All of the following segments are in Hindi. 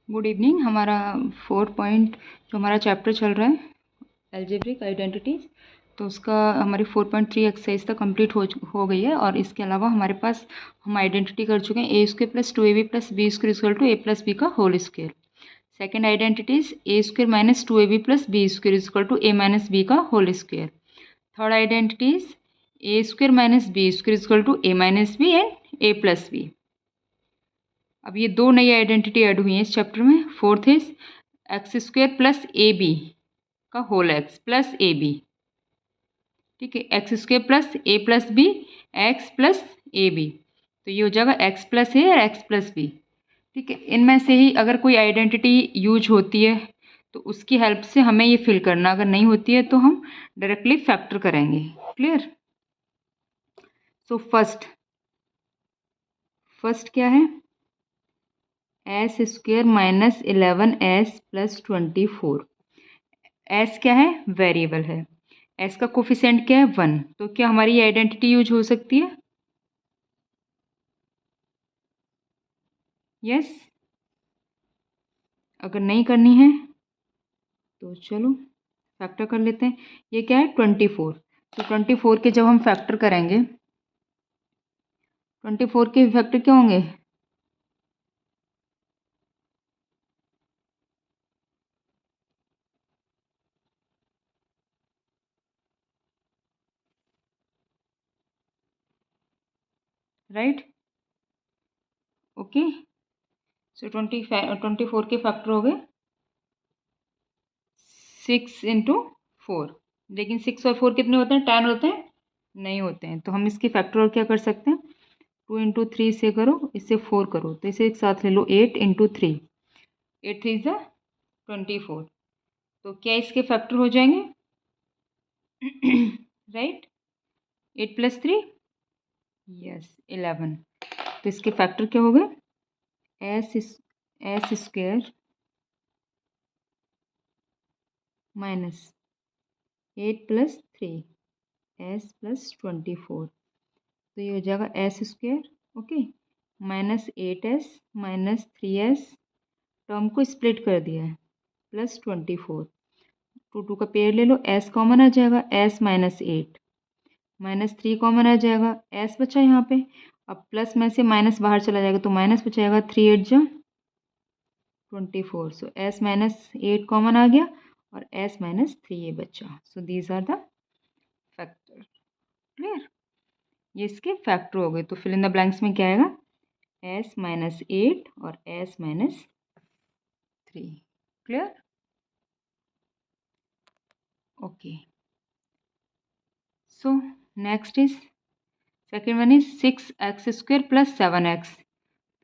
Good evening. हमारा 4 पॉइंट जो हमारा चैप्टर चल रहा है एल्जेब्रिक आइडेंटिटीज़, तो उसका हमारी 4.3 एक्सरसाइज तक कंप्लीट हो गई है। और इसके अलावा हमारे पास हम आइडेंटिटी कर चुके हैं a square plus 2ab plus b square equal to a plus B का whole square. Second identities a square minus 2ab plus b square equal to a minus b का whole square. Third identities a square minus b square equal to a minus b and a plus b. अब ये दो नई आइडेंटिटी ऐड हुई हैं इस चैप्टर में। Fourth is x square plus A b का होल एक्स प्लस ए बी। ठीक है, x square plus B x plus ए बी, तो ये हो जाएगा एक्स प्लस ए और एक्स प्लस बी। ठीक है, इनमें से ही अगर कोई आइडेंटिटी यूज होती है तो उसकी हेल्प से हमें ये फिल करना, अगर नहीं होती है तो हम डायरेक्टली फैक्टर करेंगे। क्लियर? सो फर्स्ट क्या है? S square minus 11s plus 24। S क्या है? वेरिएबल है। एस का कोफिशिएंट क्या है? 1। तो क्या हमारी ये आइडेंटिटी यूज हो सकती है? यस। अगर नहीं करनी है तो चलो फैक्टर कर लेते हैं। ये क्या है? 24। तो 24 के जब हम फैक्टर करेंगे, 24 के फैक्टर क्या होंगे? Right, okay. सो 24 के फैक्टर हो गए 6 इंटू 4। लेकिन 6 और 4 कितने होते हैं? 10 होते हैं? नहीं होते हैं। तो हम इसकी फैक्टर और क्या कर सकते हैं? 2 इंटू 3 से करो, इससे 4 करो, तो इसे एक साथ ले लो 8 इंटू 3। 8 3 इज 24। तो क्या इसके फैक्टर हो जाएंगे? Right, 8 plus 3, yes 11। तो इसके फैक्टर क्या हो गए? S square minus 8 plus 3 S plus 24। तो ये हो जाएगा S square, okay, minus 8s minus 3s, term को स्प्लिट कर दिया है, प्लस 24। टू का पेयर ले लो, एस कॉमन आ जाएगा, एस माइनस 8 माइनस 3 कॉमन आ जाएगा, एस बचा यहाँ पे। अब प्लस में से माइनस बाहर चला जाएगा तो माइनस बचाएगा, 3 8 जा 24। सो एस माइनस 8 कॉमन आ गया और एस माइनस 3 ये बचा। So these are the factor. Clear? ये इसके फैक्टर हो गए। तो फिल इन द ब्लैंक्स में क्या आएगा? एस माइनस 8 और S minus 3। Clear? Okay. So next is second one is 6x square plus 7x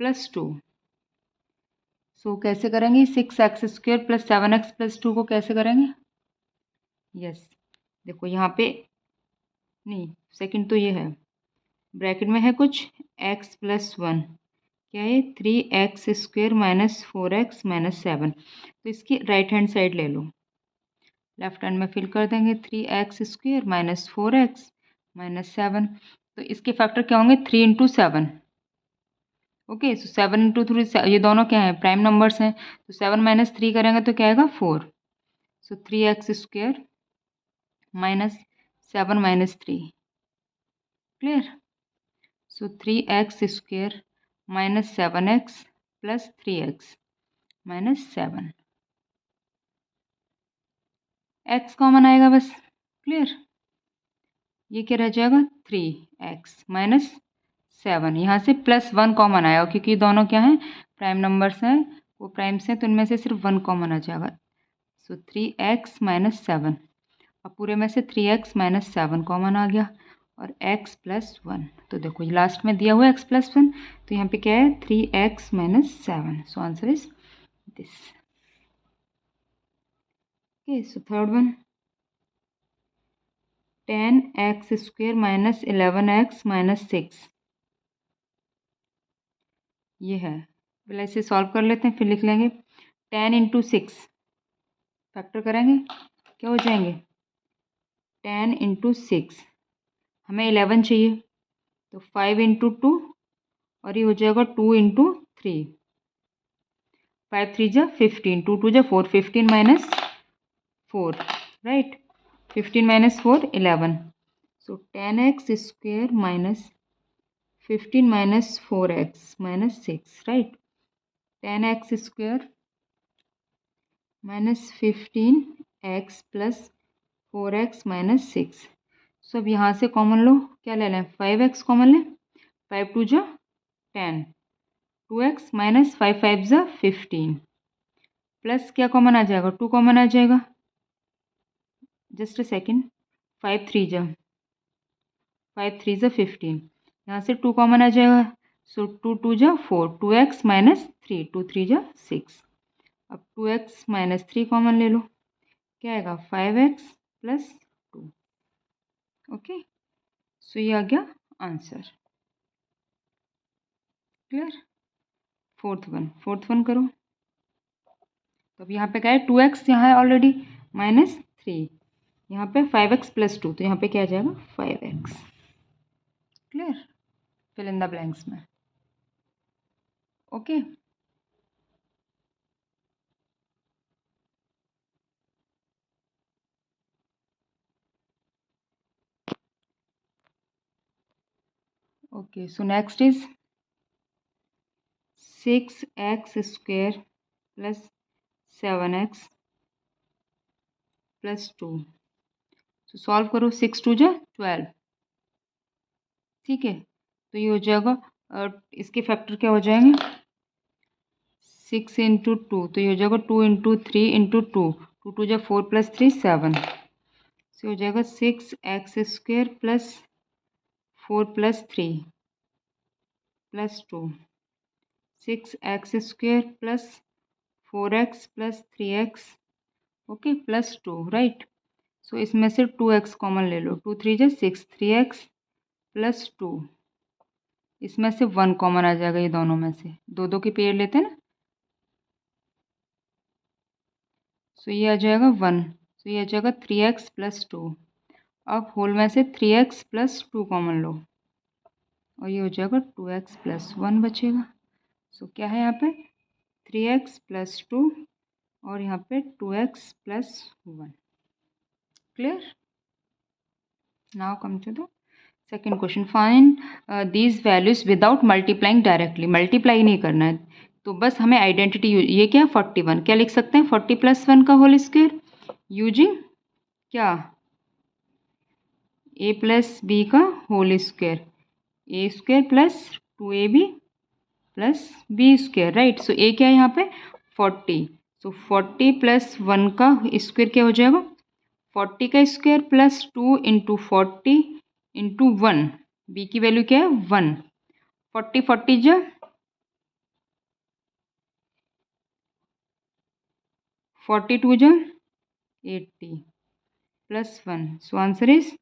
plus 2। सो कैसे करेंगे? 6x square plus 7x plus 2 को कैसे करेंगे? यस, देखो यहाँ पे नहीं, सेकंड तो ये है, ब्रैकेट में है कुछ x प्लस 1, क्या है? 3x square minus 4x minus 7। तो इसकी राइट हैंड साइड ले लो, लेफ्ट हैंड में फिल कर देंगे 3x square minus 4x minus 7। तो इसके फैक्टर क्या होंगे? 3 इंटू 7। ओके, सो 7 इंटू 3, ये दोनों क्या है? प्राइम नंबर्स हैं। तो 7 माइनस 3 करेंगे तो क्या आएगा? 4। So 3x square minus 7 minus 3। Clear? So 3x square minus 7x plus 3x minus 7। x common आएगा बस। क्लियर? ये क्या रह जाएगा? 3x minus 7। यहाँ से प्लस 1 कॉमन आया क्योंकि दोनों क्या हैं? प्राइम नंबर्स हैं, वो प्राइम्स हैं, तो इनमें से सिर्फ 1 कॉमन आ जाएगा। सो 3x माइनस 7। अब पूरे में से 3x माइनस 7 कॉमन आ गया और x प्लस 1। तो देखो ये लास्ट में दिया हुआ है x प्लस 1, तो यहाँ पे क्या है? 3x minus 7। So answer is this. Okay, so third one 10x square minus 11x minus 6। ये है, पहले इसे सॉल्व कर लेते हैं फिर लिख लेंगे। 10 इंटू 6 फैक्टर करेंगे, क्या हो जाएंगे? 10 इंटू 6, हमें 11 चाहिए, तो 5 इंटू 2 और ये हो जाएगा 2 इंटू 3। 5 3 जा 15, 2 2 जा 4, 15 minus 4, right? 15 minus 4 11. So 10x square minus 15 minus 4x minus 6, right? 10x square minus 15x plus 4x minus 6. सो अब यहाँ से कॉमन लो, क्या ले लें? 5x कॉमन लें, 5 2 जा 10, 2x माइनस 5 5 जा 15 प्लस क्या कॉमन आ जाएगा? 2 कॉमन आ जाएगा, जस्ट अ सेकेंड, 5 3 जा 15, यहाँ से 2 कॉमन आ जाएगा, सो 2 2 जा 4, 2x माइनस 3, 2 3 जा 6. अब 2x माइनस 3 कॉमन ले लो, क्या आएगा? 5x plus 2. ओके, सो ये आ गया आंसर. क्लियर? फोर्थ वन करो. तो अब यहाँ पे क्या है? 2x यहाँ है ऑलरेडी, माइनस 3, यहाँ पे 5x प्लस 2, तो यहाँ पे क्या आ जाएगा? 5x. Clear? Fill in the blanks में. Okay, okay. So next is 6x square plus 7x plus 2. तो सॉल्व करो. 6 2 जा 12, ठीक है. तो ये हो जाएगा, इसके फैक्टर क्या हो जाएंगे? 6 इंटू 2, तो ये हो जाएगा 2 इंटू 3 इंटू 2, 2 2 जा 4 प्लस 3 7. से हो जाएगा 6x square plus 4 plus 3 plus 2, 6x square plus 4x plus 3x, okay, plus 2, right. So इसमें से 2x कॉमन ले लो, 2 3 जा 6, 3x प्लस 2. इसमें से 1 कॉमन आ जाएगा, ये दोनों में से दो दो की पेयर लेते हैं ना. सो ये आ जाएगा 1, सो ये आ जाएगा 3x प्लस 2. अब होल में से 3x प्लस 2 कॉमन लो, और ये हो जाएगा 2x प्लस 1 बचेगा. सो क्या है यहाँ पे? 3x प्लस 2 और यहाँ पे 2x plus 1. Clear? Now come to the second question. Find these values without multiplying directly. Multiply नहीं करना है, तो बस हमें आइडेंटिटी, ये क्या है? 41. क्या लिख सकते हैं? 40 प्लस 1 का होल स्क्वायर यूजिंग क्या? a प्लस बी का whole square, a square plus 2ab plus B square, right. So a क्या है यहाँ पे? 40. सो 40 प्लस 1 का स्क्वायर क्या हो जाएगा? 40 का square plus 2 into 40 into 1. B की वैल्यू क्या है? 1. 40 40 जा 42 जा 80 plus 1. So answer is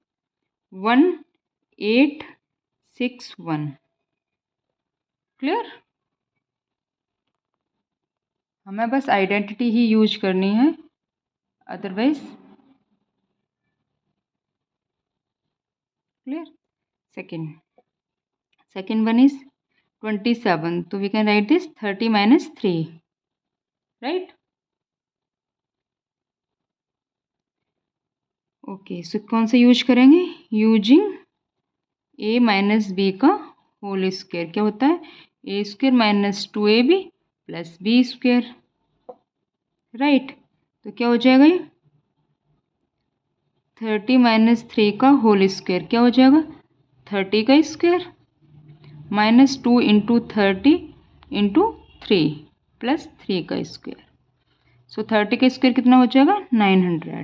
1861. Clear? हमें बस आइडेंटिटी ही यूज करनी है, otherwise. Clear? second one is 27. तो we can write this 30 minus 3, right? Okay, so कौन सा यूज करेंगे? यूजिंग a माइनस बी का होल स्क्वायर. क्या होता है? A square minus 2ab plus B square, right. तो क्या हो जाएगा ये? 30 माइनस 3 का होल स्क्वायर क्या हो जाएगा? 30 का square minus 2 into 30 into 3 plus 3 का स्क्वायर. सो 30 का स्क्वायर कितना हो जाएगा? 900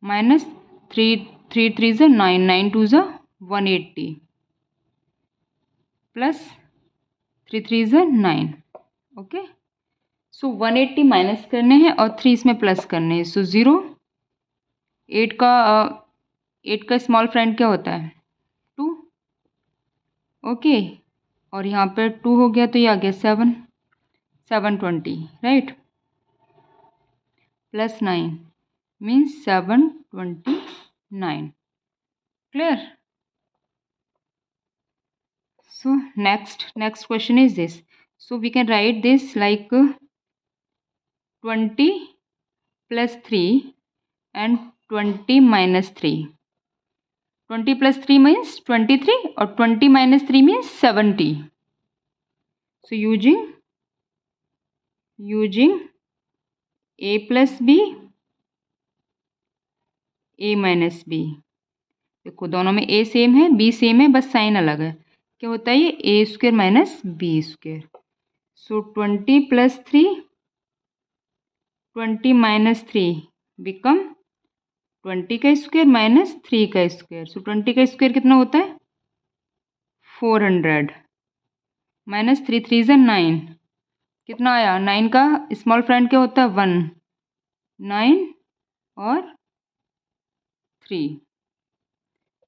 माइनस 3 3 3 ज़ा 9, 9 2 ज़ा 180 प्लस 3 3 ज़ा 9. ओके, सो 180 माइनस करने हैं और 3 इसमें प्लस करने हैं. सो 0. 8 का स्मॉल फ्रेंड क्या होता है? 2. ओके, और यहाँ पर 2 हो गया, तो ये आ गया 7, 720, right. Plus 9 means 729. Clear? So next question is this. So we can write this like 20 + 3 and 20 - 3. 20 + 3 means 23 or 20 - 3 means 70. So using a plus b, a minus b. देखो दोनों में a सेम है, b सेम है, बस साइन अलग है. क्या होता है ये a square minus b square. So 20 + 3, 20 - 3 become 20 का स्क्वायर माइनस 3 का स्क्वायर. सो 20 का स्क्वायर कितना होता है 400 माइनस 3 3 = 9. कितना आया 9 का स्मॉल फ्रेंड क्या होता है 1. 9 और 3.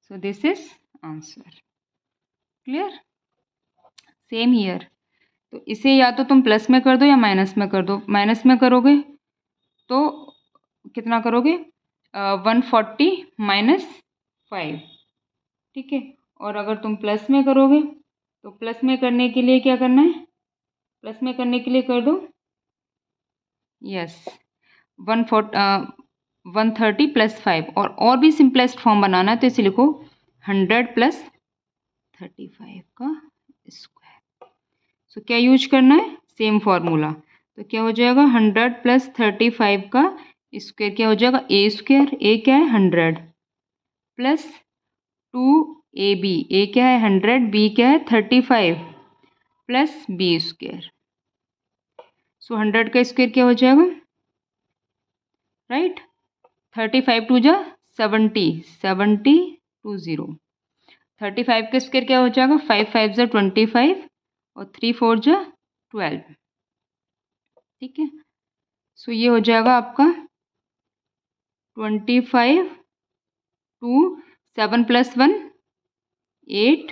So this is answer. Clear. Same here. तो इसे या तो तुम प्लस में कर दो या माइनस में कर दो. माइनस में करोगे तो कितना करोगे 140 - 5. ठीक है. और अगर तुम प्लस में करोगे तो प्लस में करने के लिए क्या करना है, प्लस में करने के लिए कर दो यस 130 + 5. और भी सिंपलेस्ट फॉर्म बनाना है तो इसे लिखो 100 + 35 का स्क्वायर. सो क्या यूज करना है सेम फार्मूला. तो क्या हो जाएगा 100 + 35 का स्क्वायर क्या हो जाएगा a स्क्वायर. a क्या है 100 प्लस 2ab. a क्या है 100, b क्या है 35 प्लस b स्क्वायर. सो 100 का स्क्वायर क्या हो जाएगा राइट 35 2 = 70 70 20. 35 का स्क्वायर क्या हो जाएगा 5 5 = 25 और 3 4 = 12. ठीक है. सो ये हो जाएगा आपका 25 2 7 + 1 8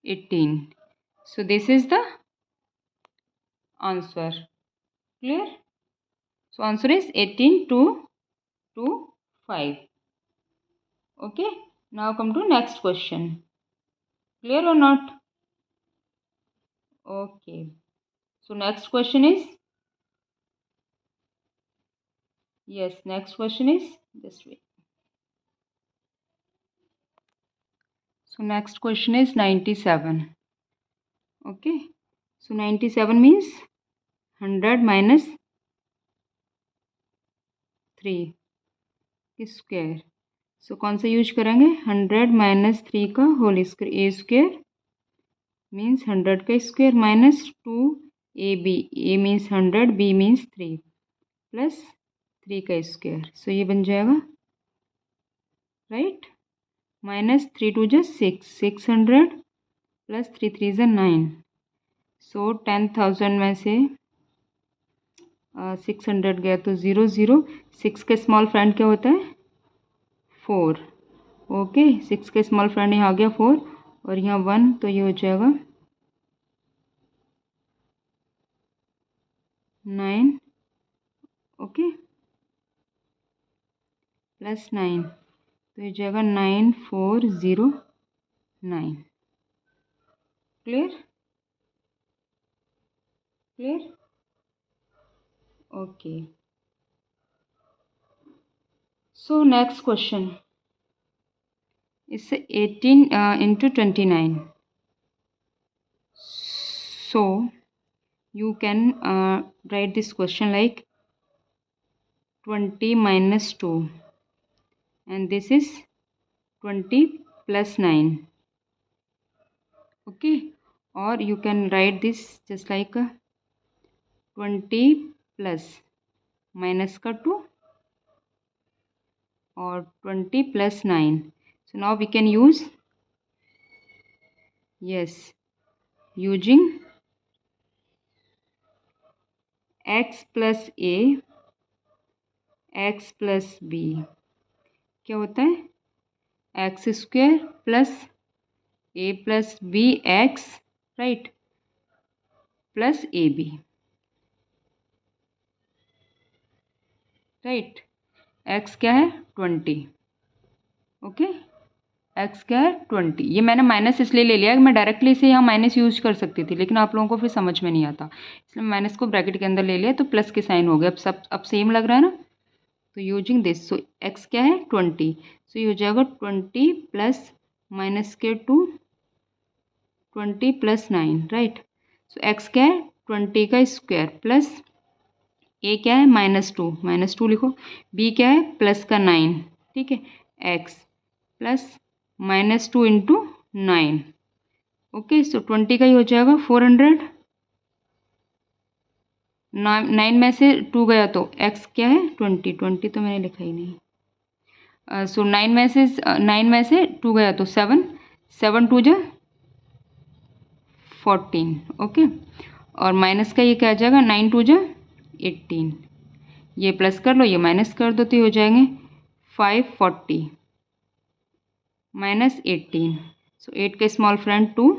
18. So this is the answer. Clear. So answer is 18 2 2 5. Okay. Now come to next question. Clear or not? Okay. So next question is next question is this way. So next question is 97. Okay. So 97 means 100 minus 3 square. So कौन सा यूज करेंगे 100 - 3 का whole square. a square means 100 का square minus 2ab. a means 100, b means 3 plus 3 का स्क्वायर. सो ये बन जाएगा राइट माइनस 3 2 = 6 600 प्लस 3 3 = 9. सो 10,000 में से 600 गया तो 0 0. 6 का स्मॉल फ्रेंड क्या होता है 4. ओके 6 का स्मॉल फ्रेंड यहाँ आ गया 4 और यहाँ 1 तो ये हो जाएगा 9. ओके प्लस 9 तो ये हो जाएगा 9409. Clear. Clear. Okay. So next question इससे 18 × 29. So you can write this question like 20 - 2 and this is 20 + 9. Okay. Or you can write this just like 20 plus minus का 2 or 20 + 9. So now we can use using x plus a x plus b. क्या होता है X square plus a plus b x right plus A B right. X क्या है 20. Okay X square 20। ये मैंने माइनस इसलिए ले लिया कि मैं डायरेक्टली इसे यहाँ माइनस यूज कर सकती थी, लेकिन आप लोगों को फिर समझ में नहीं आता, इसलिए माइनस को ब्रैकेट के अंदर ले लिया, तो प्लस के साइन हो गए। अब सेम लग रहा है ना। तो यूजिंग दिस, सो एक्स क्या है 20, सो ये हो जाएगा 20 प्लस माइनस के 2 20 प्लस 9, राइट। सो एक्स क्या है 20 का स्क्वायर प्लस ए क्या है -2 लिखो, बी क्या है प्लस का 9, ठीक है, एक्स प्लस -2 इंटू 9। ओके, सो 20 का ही हो जाएगा 400। 9 में से 2 गया तो एक्स क्या है 20 तो मैंने लिखा ही नहीं। सो 9 में से 2 गया तो 7, 7 2 जा 14। ओके, और माइनस का ये क्या आ जाएगा 9 2 जा 18। ये प्लस कर लो, ये माइनस कर दो, तो ये हो जाएंगे 540 माइनस 18। सो 8 का स्मॉल फ्रेंड 2,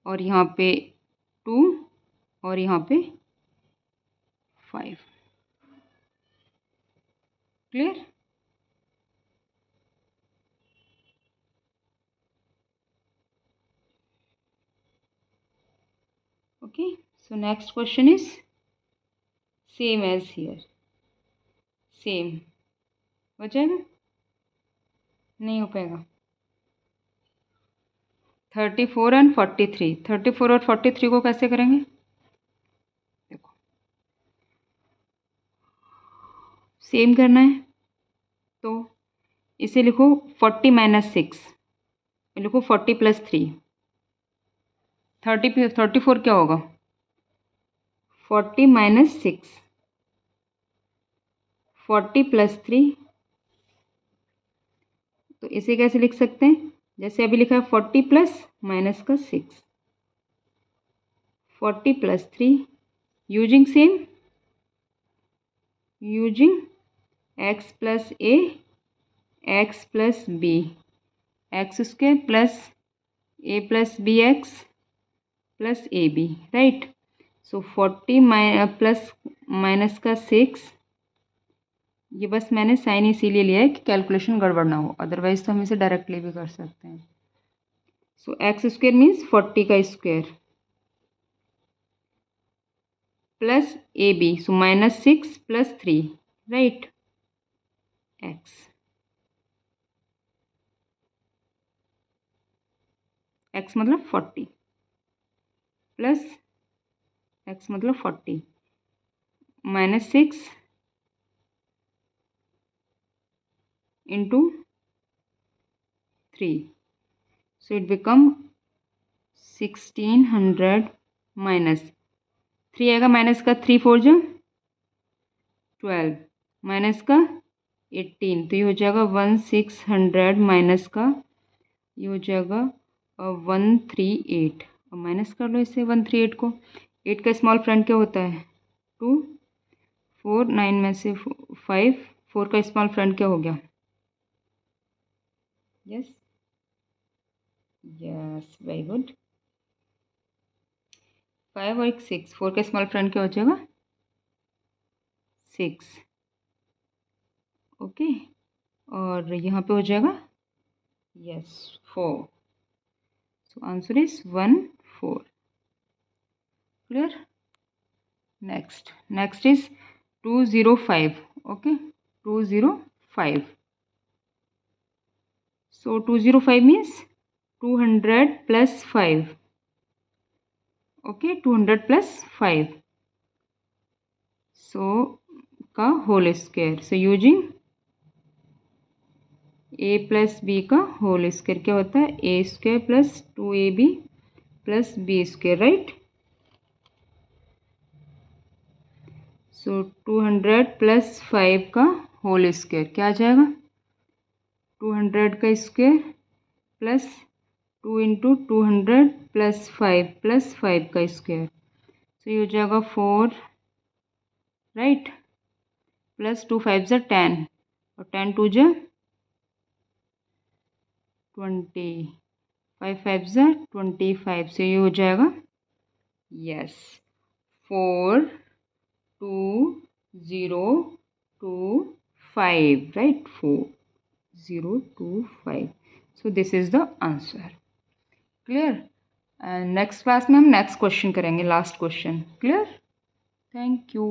और यहाँ पे 2, और यहाँ पे 5। Clear? Okay, so next question is same as here. Same हो जाएगा? नहीं हो पाएगा। 34 एंड 43, 34 और 43 को कैसे करेंगे? देखो, सेम करना है तो इसे लिखो 40 माइनस 6, लिखो 40 प्लस 3। 34 क्या होगा 40 माइनस 6, 40 प्लस 3। तो इसे कैसे लिख सकते हैं, जैसे अभी लिखा है 40 प्लस माइनस का 6, 40 plus 3, using same, using X plus A, X plus B, X square plus A plus B x plus A B, right. So 40 plus minus का 6, ये बस मैंने साइन इसीलिए लिया है कि कैलकुलेशन गड़बड़ ना हो, अदरवाइज तो हम इसे डायरेक्टली भी कर सकते हैं। सो एक्स स्क्वायर मीन्स 40 का स्क्वायर प्लस ए B, so -6 plus 3, right, X, X मतलब 40 प्लस एक्स मतलब 40 -6 into 3, so it become 1600 minus 3 आएगा, माइनस का 3 4 जो 12, माइनस का 18, तो ये हो जाएगा 1600 माइनस का, ये हो जाएगा 138, और माइनस कर लो इससे 138 को। 8 का स्मॉल फ्रेंड क्या होता है 2, 4, 9 में से 5, 4 का स्मॉल फ्रेंड क्या हो गया, यस यस, वेरी गुड। 5 और एक 6, 4 का स्मॉल फ्रेंड क्या हो जाएगा 6, ओके, और यहाँ पे हो जाएगा yes 4, so answer is 1 4। Clear? Next is 205, okay, 205, so 205 means 200 plus 5, okay, 200 plus 5, so का whole square, so using a plus B का होल स्क्वायर क्या होता है a square plus 2ab plus B square, right. So 200 plus 5 का होल स्क्वायर क्या आ जाएगा 200 का स्क्वायर प्लस 2 इंटू 200 प्लस 5 का स्क्वायर, तो ये हो जाएगा 4, राइट, प्लस 2 5 ज़ा 10, और 10 2 ज़ा 20, 5 5 ज़ा 25, से ये हो जाएगा yes 4 2 0 2 5, right, 4 0 2 5, so this is the answer. Clear? And next class में हम नेक्स्ट क्वेश्चन करेंगे, last question. Clear? Thank you.